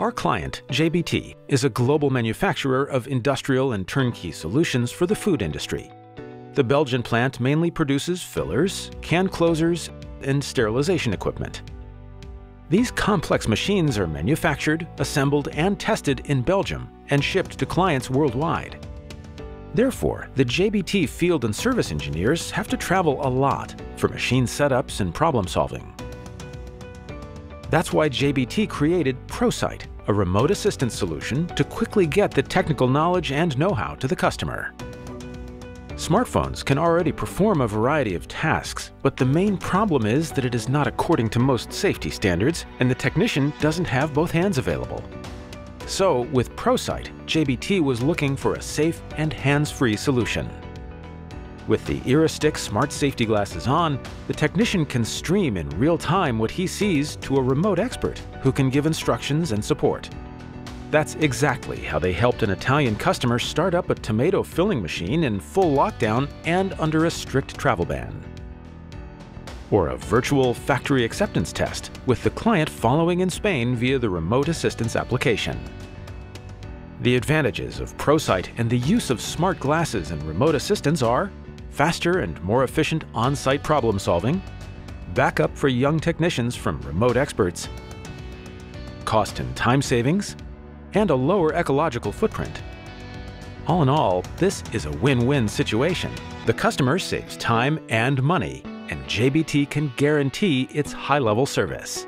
Our client, JBT, is a global manufacturer of industrial and turnkey solutions for the food industry. The Belgian plant mainly produces fillers, can closers, and sterilization equipment. These complex machines are manufactured, assembled, and tested in Belgium and shipped to clients worldwide. Therefore, the JBT field and service engineers have to travel a lot for machine setups and problem solving. That's why JBT created ProSite, a remote assistance solution to quickly get the technical knowledge and know-how to the customer. Smartphones can already perform a variety of tasks, but the main problem is that it is not according to most safety standards, and the technician doesn't have both hands available. So, with ProSite, JBT was looking for a safe and hands-free solution. With the Iristick smart safety glasses on, the technician can stream in real time what he sees to a remote expert who can give instructions and support. That's exactly how they helped an Italian customer start up a tomato filling machine in full lockdown and under a strict travel ban. Or a virtual factory acceptance test with the client following in Spain via the remote assistance application. The advantages of ProSite and the use of smart glasses and remote assistance are faster and more efficient on-site problem solving, backup for young technicians from remote experts, cost and time savings, and a lower ecological footprint. All in all, this is a win-win situation. The customer saves time and money, and JBT can guarantee its high-level service.